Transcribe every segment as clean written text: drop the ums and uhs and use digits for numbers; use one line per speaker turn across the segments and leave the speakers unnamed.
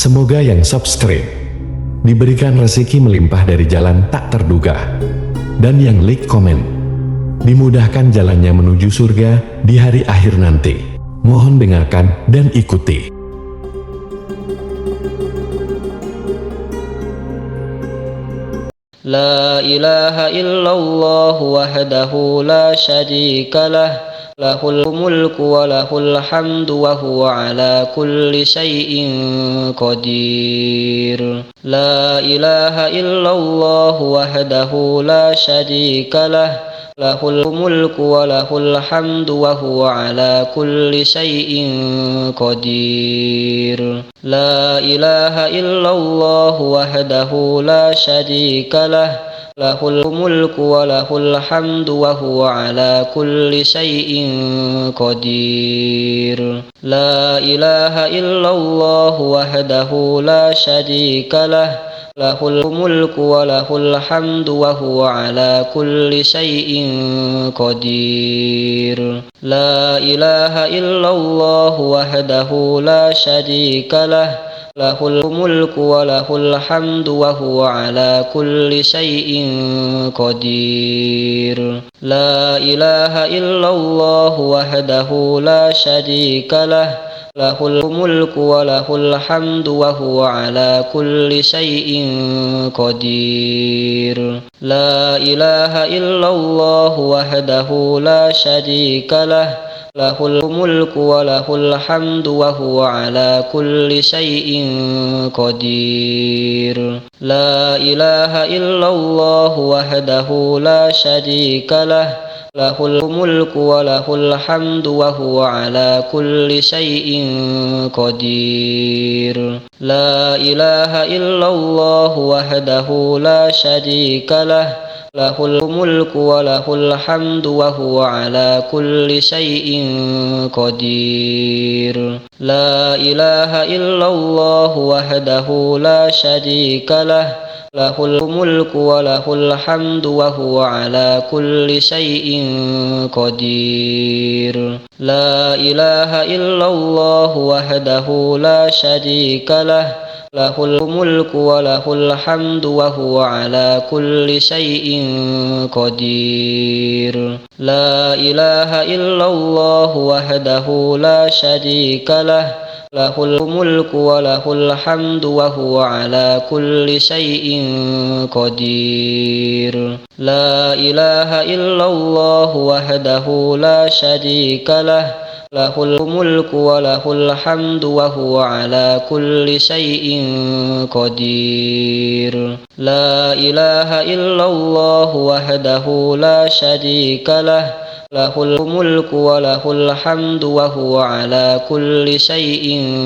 Semoga yang subscribe diberikan rezeki melimpah dari jalan tak terduga, dan yang like komen dimudahkan jalannya menuju surga di hari akhir nanti. Mohon dengarkan dan ikuti.
La ilaha illallah wahdahu la syarika lah, lahul mulku wa lahul hamdu wa huwa ala kulli syai'in qadir. La ilaha illallah wahdahu la syarika lah, lahul mulku wa lahul hamdu wa huwa ala kulli syai'in qadir. La ilaha illallah wahdahu la syarika lah, lahul mulku wa lahul hamdu wa huwa ala kulli syai'in qadir. La ilaha illallah wahdahu la syarika lah, lahul mulku wa lahul hamdu wa huwa ala kulli syai'in qadir. La ilaha illallah wahdahu la syarika lah, lahul mulku wa lahul hamdu wa huwa ala kulli syai'in qadir. La ilaha illallah wahdahu la syarika lah, lahul mulku wa lahul hamdu wa huwa ala kulli syai'in qadir. La ilaha illallah wahdahu la syarika lah, lahul mulku wa lahul hamdu wa huwa ala kulli syai'in qadir. La ilaha illallah wahdahu la syarika lah, lahul mulku wa lahul hamdu wa huwa ala kulli syai'in qadir. La ilaha illallah wahdahu la syarika lah, lahul mulku wa lahul hamdu wa huwa ala kulli syai'in qadir. La ilaha illallah wahdahu la syarika lah, lahul mulku wa lahul hamdu wa huwa ala kulli syai'in qadir. La ilaha illallah wahdahu la syarika lah, lahul mulku wa lahul hamdu wa huwa ala kulli syai'in qadir. La ilaha illallah wahdahu la syarika lah, lahul mulku wa lahul hamdu wa huwa ala kulli syai'in qadir. La ilaha illallah wahdahu la syarika lah, lahul mulku wa lahul hamdu wa huwa ala kulli syai'in qadir. La ilaha illallah wahdahu la syarika lah, lahul mulku wa lahul hamdu wa huwa ala kulli syai'in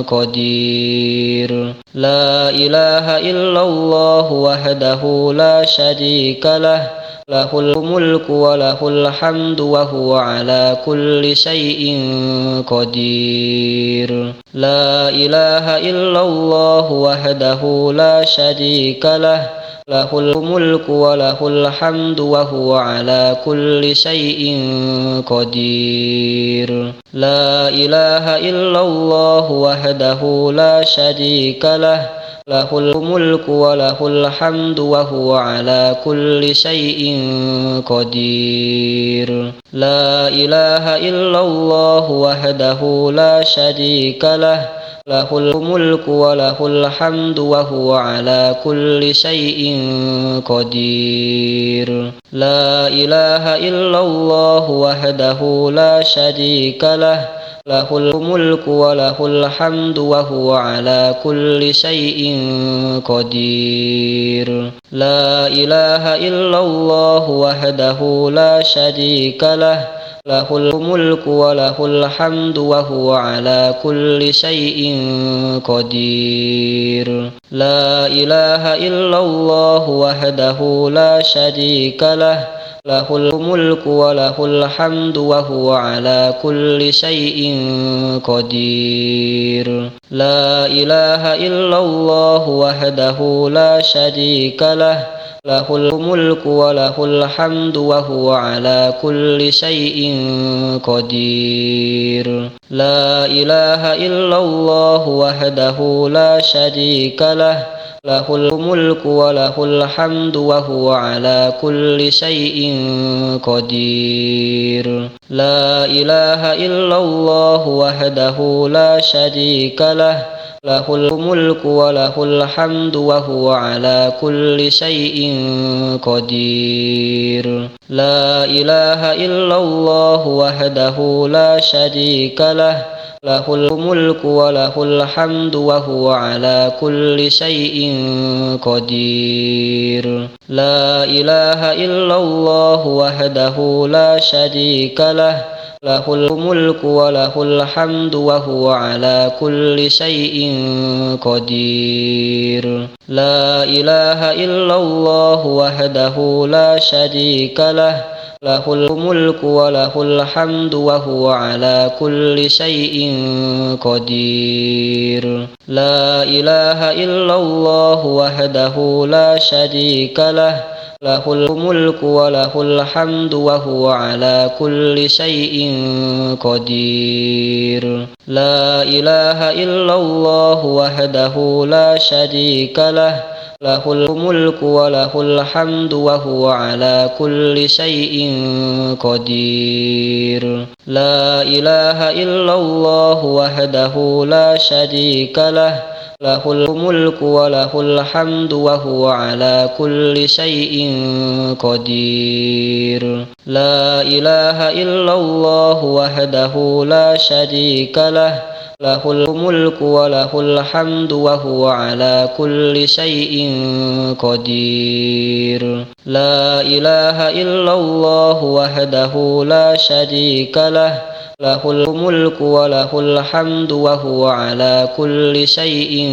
qadir. La ilaha illallah wahdahu la syarika lah, lahul mulku wa lahul hamdu wa huwa ala kulli syai'in qadir. La ilaha illallah wahdahu la syarika lah, lahul mulku wa lahul hamdu wa huwa ala kulli syai'in qadir. La ilaha illallah wahdahu la syarika lah, lahul mulku wa lahul hamdu wa huwa ala kulli syai'in qadir. La ilaha illallah wahdahu la syarika lah, lahul mulku wa lahul hamdu wa huwa ala kulli syai'in qadir. La ilaha illallah wahdahu la syarika lah, lahul mulku wa lahul hamdu wa huwa ala kulli syai'in qadir. La ilaha illallah wahdahu la syarika lah, lahul mulku wa lahul hamdu wa huwa ala kulli syai'in qadir. La ilaha illallah wahdahu la syarika lah, lahul mulku wa lahul hamdu wa huwa ala kulli syai'in qadir. La ilaha illallah wahdahu la syarika lah, lahul mulku wa lahul hamdu wa huwa ala kulli syai'in qadir. La ilaha illallah wahdahu la syarika lah, lahul mulku wa lahul hamdu wa huwa ala kulli syai'in qadir. La ilaha illallah wahdahu la syarika lah, lahul mulku wa lahul hamdu wa huwa ala kulli syai'in qadir. La ilaha illallah wahdahu la syarika lah, lahul mulku wa lahul hamdu wa huwa ala kulli syai'in qadir. La ilaha illallah wahdahu la syarika lah, lahul mulku wa lahul hamdu wa huwa ala kulli syai'in qadir. La ilaha illallah wahdahu la syarika lah, lahul mulku wa lahul hamdu wa huwa ala kulli syai'in qadir. La ilaha illallah wahdahu la syarika lah, lahul mulku wa lahul hamdu wa huwa ala kulli syai'in qadir. La ilaha illallah wahdahu la syarika lah, lahul mulku wa lahul hamdu wa huwa ala kulli syai'in qadir. La ilaha illallah wahdahu la syarika lah, lahul mulku wa lahul hamdu wa huwa ala kulli syai'in qadir. La ilaha illallah wahdahu la syarika lah, lahul mulku wa lahul hamdu wa huwa ala kulli syai'in qadir. La ilaha illallah wahdahu la syarika lah, lahul mulku wa lahul hamdu wa huwa ala kulli syai'in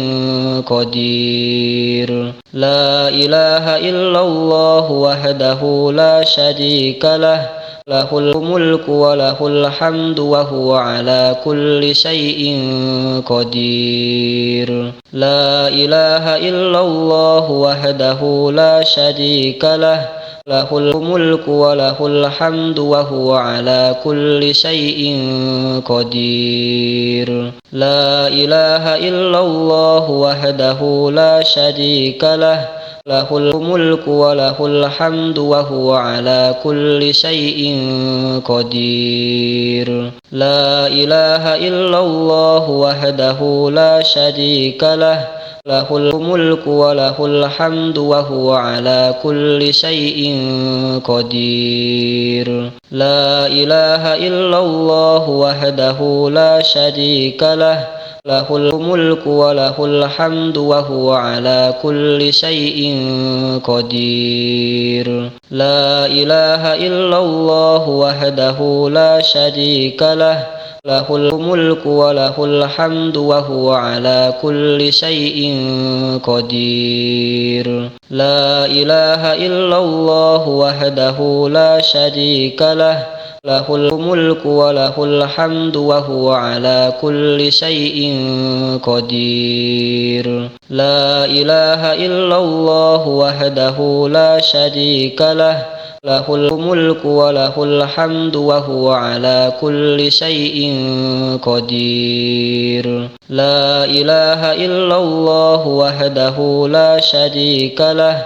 qadir. La ilaha illallah wahdahu la syarika lah, lahul mulku wa lahul hamdu wa huwa ala kulli syai'in qadir. La ilaha illallah wahdahu la syarika lah, lahul mulku wa lahul hamdu wa huwa ala kulli syai'in qadir. La ilaha illallah wahdahu la syarika lah, lahul mulku wa lahul hamdu wa huwa ala kulli syai'in qadir. La ilaha illallah wahdahu la syarika lah, lahul mulku wa lahul hamdu wa huwa ala kulli syai'in qadir. La ilaha illallah wahdahu la syarika lah, lahul mulku wa lahul hamdu wa huwa ala kulli syai'in qadir. La ilaha illallah wahdahu la syarika lah, lahul mulku wa lahul hamdu wa huwa ala kulli syai'in qadir. La ilaha illallah wahdahu la syarika lah, lahul mulku wa lahul hamdu wa huwa ala kulli syai'in qadir. La ilaha illallah wahdahu la syarika lah, lahul mulku wa lahul hamdu wa huwa ala kulli syai'in qadir. La ilaha illallah wahdahu la syarika lah,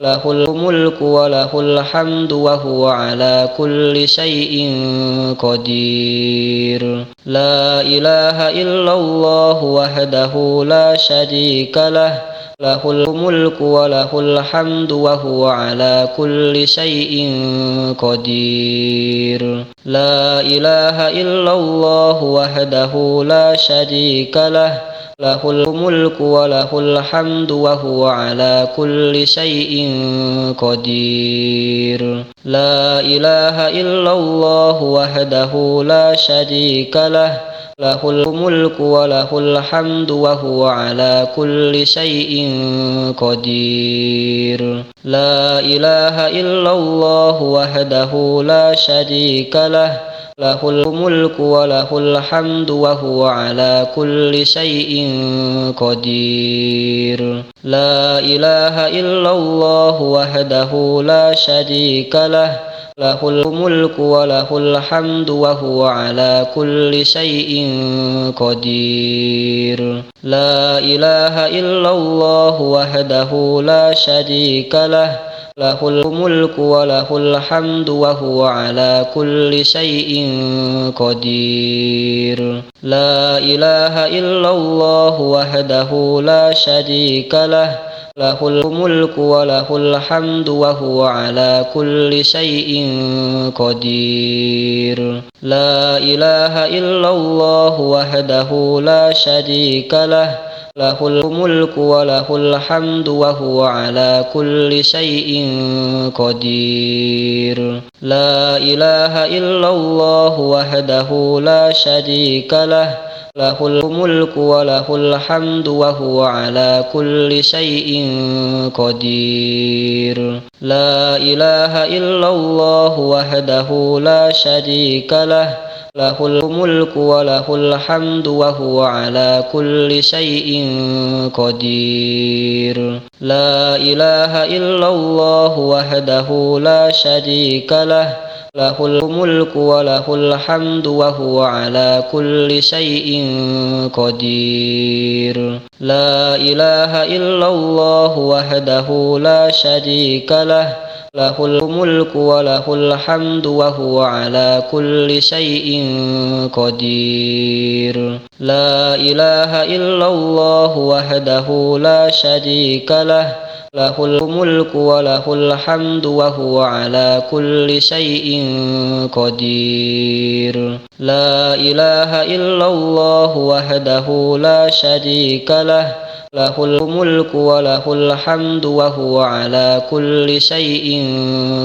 lahul mulku wa lahul hamdu wa huwa ala kulli syai'in qadir. La ilaha illallah wahdahu la syarika lah, lahul mulku wa lahul hamdu wa huwa ala kulli syai'in qadir. La ilaha illallah wahdahu la syarika lah, lahul mulku wa lahul hamdu wa huwa ala kulli syai'in qadir. La ilaha illallah wahdahu la syarika lah, lahul mulku wa lahul hamdu wa huwa ala kulli syai'in qadir. La ilaha illallah wahdahu la syarika lah, lahul mulku wa lahul hamdu wa huwa ala kulli syai'in qadir. La ilaha illallah wahdahu la syarika lah, lahul mulku wa lahul hamdu wa huwa ala kulli syai'in qadir. La ilaha illallah wahdahu la syarika lah, lahul mulku wa lahul hamdu wa huwa ala kulli syai'in qadir. La ilaha illallah wahdahu la syarika lah, lahul mulku wa lahul hamdu wa huwa ala kulli syai'in qadir. La ilaha illallah wahdahu la syarika lah, lahul mulku wa lahul hamdu wa huwa ala kulli syai'in qadir. La ilaha illallah wahdahu la syarika lah, lahul mulku wa lahul hamdu wa huwa ala kulli syai'in qadir. La ilaha illallah wahdahu la syarika lah, lahul mulku wa lahul hamdu wa huwa ala kulli syai'in qadir. La ilaha illallah wahdahu la syarika lah, lahul mulku wa lahul hamdu wa huwa ala kulli syai'in qadir. La ilaha illallah wahdahu la syarika lah, lahul mulku wa lahul hamdu wa huwa ala kulli syai'in qadir. La ilaha illallah wahdahu la syarika lah, lahul mulku wa lahul hamdu wa huwa ala kulli syai'in qadir. La ilaha illallah wahdahu la syarika lah, lahul mulku wa lahul hamdu wa huwa ala kulli syai'in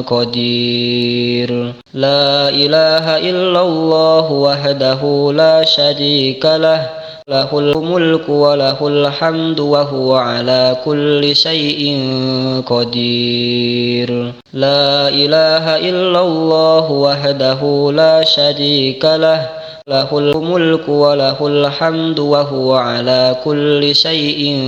qadir. La ilaha illallah wahdahu la syarika lah, lahul mulku wa lahul hamdu wa huwa ala kulli syai'in qadir. La ilaha illallah wahdahu la syarika lah, lahul mulku wa lahul hamdu wa huwa ala kulli syai'in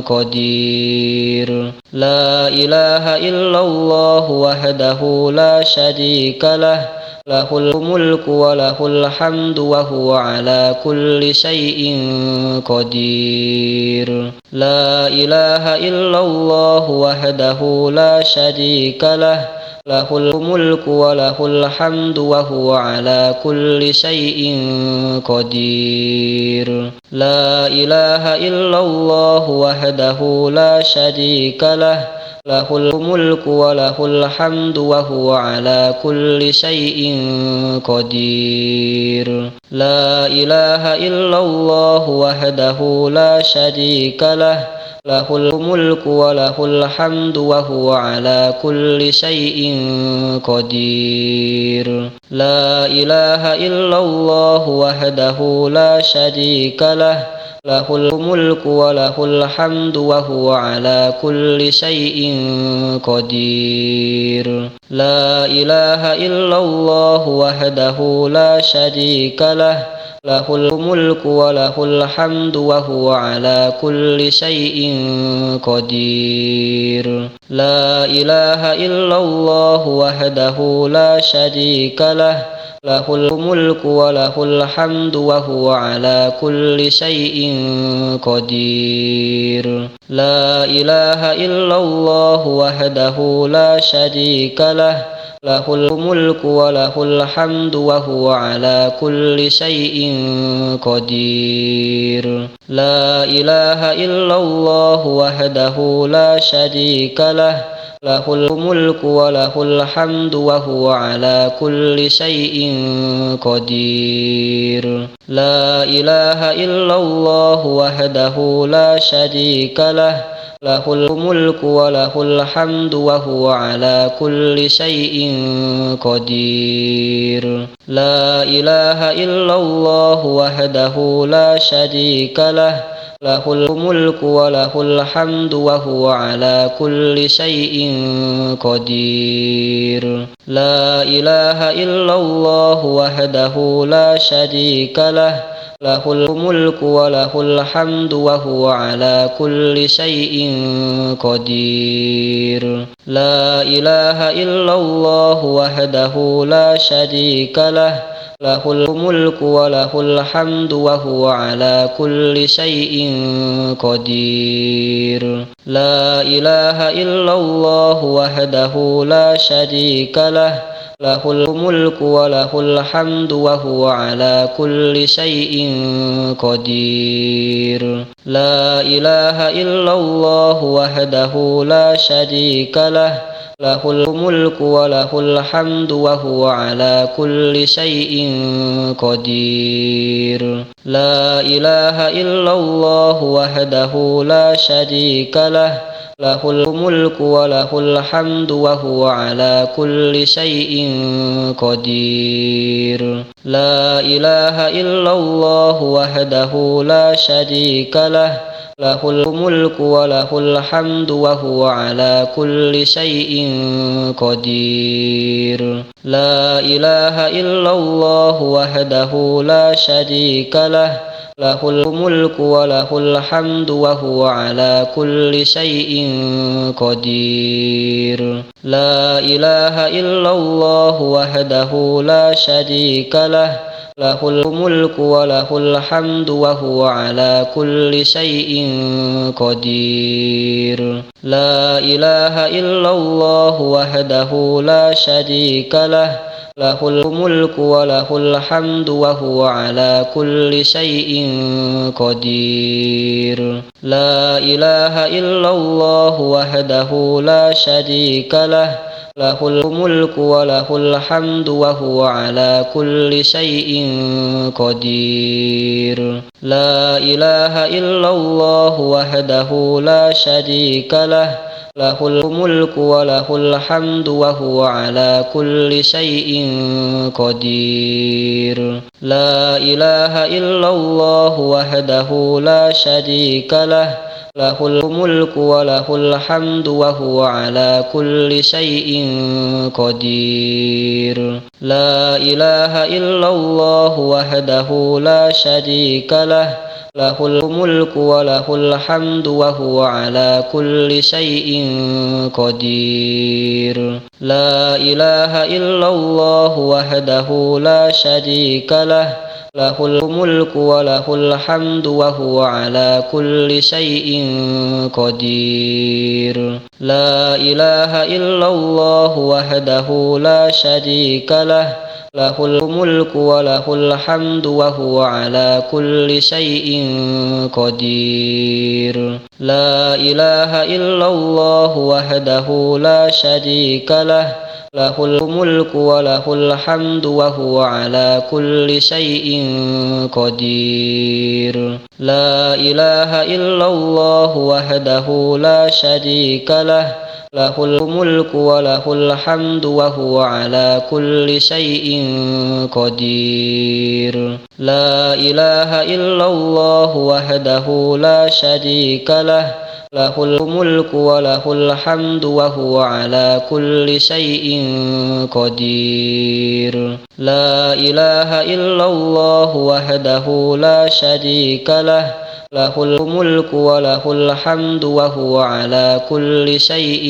qadir. La ilaha illallah wahdahu la syarika lah, lahul mulku wa lahul hamdu wa huwa ala kulli syai'in qadir. La ilaha illallah wahdahu la syarika lah, lahul mulku wa lahul hamdu wa huwa ala kulli syai'in qadir. La ilaha illallah wahdahu la syarika lah, lahul mulku wa lahul hamdu wa huwa ala kulli syai'in qadir. La ilaha illallah wahdahu la syarika lah, lahul mulku wa lahul hamdu wa huwa ala kulli syai'in qadir. La ilaha illallah wahdahu la syarika lah, lahul mulku wa lahul hamdu wa huwa ala kulli syai'in qadir. La ilaha illallah wahdahu la syarika lah, lahul mulku wa lahul hamdu wa huwa ala kulli syai'in qadir. La ilaha illallah wahdahu la syarika lah, lahul mulku wa lahul hamdu wa huwa ala kulli syai'in qadir. La ilaha illallah wahdahu la syarika lah, lahul mulku wa lahul hamdu wa huwa ala kulli syai'in qadir. La ilaha illallah wahdahu la syarika lah, lahul mulku wa lahul hamdu wa huwa ala kulli syai'in qadir. La ilaha illallah wahdahu la syarika lah, lahul mulku wa lahul hamdu wa huwa ala kulli syai'in qadir. La ilaha illallah wahdahu la syarika lah, له الملك وله الحمد وهو على كل شيء قدير لا إله إلا الله وحده لا شريك له له الملك وله الحمد وهو على كل شيء قدير لا إله إلا الله وحده لا شريك له له الملك وله الحمد وهو على كل شيء قدير لا إله إلا الله وحده لا شريك له له الملك وله الحمد وهو على كل شيء قدير لا إله إلا الله وحده لا شريك له له الملك وله الحمد وهو على كل شيء قدير لا إله إلا الله وحده لا شريك له له الملك وله الحمد وهو على كل شيء قدير لا إله إلا الله وحده لا شريك له له الملك وله الحمد وهو على كل شيء قدير لا إله إلا الله وحده لا شريك له له الملك وله الحمد وهو على كل شيء قدير لا إله إلا الله وحده لا شريك له له الملك وله الحمد وهو على كل شيء قدير لا إله إلا الله وحده لا شريك له له الملك وله الحمد وهو على كل شيء قدير لا إله إلا الله وحده لا شريك له له الملك وله الحمد وهو على كل شيء قدير لا إله إلا الله وحده لا شريك له له الملك وله الحمد وهو على كل شيء قدير لا إله إلا الله وحده لا شريك له له الملك وله الحمد وهو على كل شيء قدير لا إله إلا الله وحده لا شريك له له الملك وله الحمد وهو على كل شيء قدير لا إله إلا الله وحده لا شريك له له الملك وله الحمد وهو على كل شيء قدير لا إله إلا الله وحده لا شريك له له الملك وله الحمد وهو على كل شيء قدير لا إله إلا الله وحده لا شريك له له الملك وله الحمد وهو على كل شيء قدير لا إله إلا الله وحده لا شريك له له الملك وله الحمد وهو على كل شيء قدير لا إله إلا الله وحده لا شريك له له الملك وله الحمد وهو على كل شيء قدير لا إله إلا الله وحده لا شريك له له الملك وله الحمد وهو على كل شيء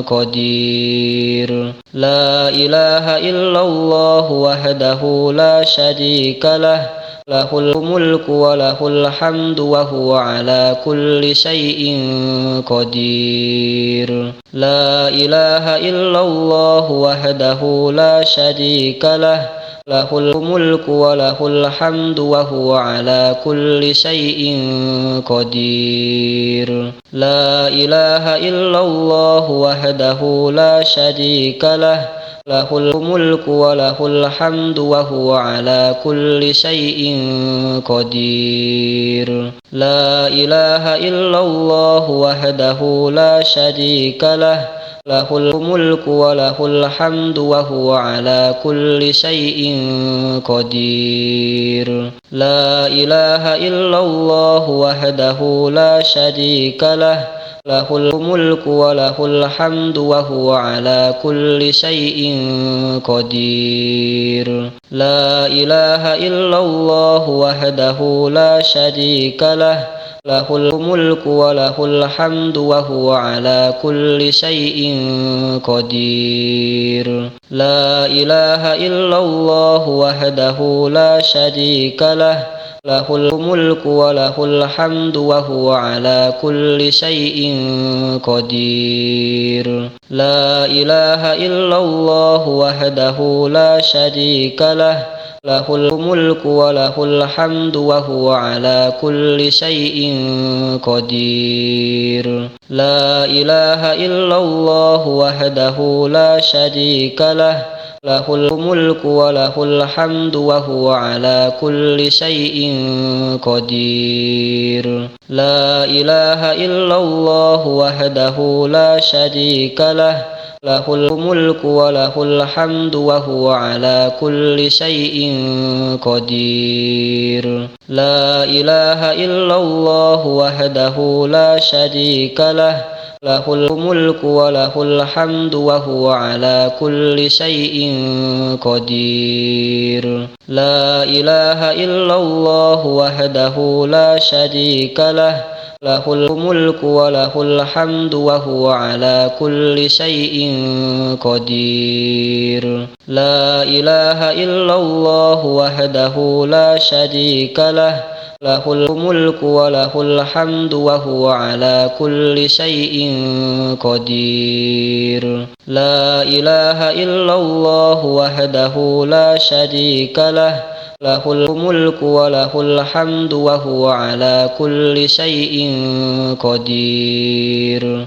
قدير لا إله إلا الله وحده لا شريك له له الملك وله الحمد وهو على كل شيء قدير لا إله إلا الله وحده لا شريك له له الملك وله الحمد وهو على كل شيء قدير لا إله إلا الله وحده لا شريك له له الملك وله الحمد وهو على كل شيء قدير. لا إله إلا الله وحده لا شريك له، له الملك وله الحمد وهو على كل شيء قدير. لا إله إلا الله وحده لا شريك له، له الملك وله الحمد وهو على كل شيء قدير. لا إله إلا الله وحده لا شريك له، له الملك وله الحمد وهو على كل شيء قدير. لا إله إلا الله وحده لا شريك له، له الملك وله الحمد وهو على كل شيء قدير. لا إله إلا الله وحده لا شريك له، له الملك وله الحمد وهو على كل شيء قدير. لا إله إلا الله وحده لا شريك له، له الملك وله الحمد وهو على كل شيء قدير. لا إله إلا الله وحده لا شريك له، له الملك وله الحمد وهو على كل شيء قدير. لا إله إلا الله وحده لا شريك له، له الملك وله الحمد وهو على كل شيء قدير. لا إله إلا الله وحده لا شريك له، له الملك وله الحمد وهو على كل شيء قدير. لا إله إلا الله وحده لا شريك له، له الملك وله الحمد وهو على كل شيء قدير. لا إله إلا الله وحده لا شريك له، له الملك وله الحمد وهو على كل شيء قدير.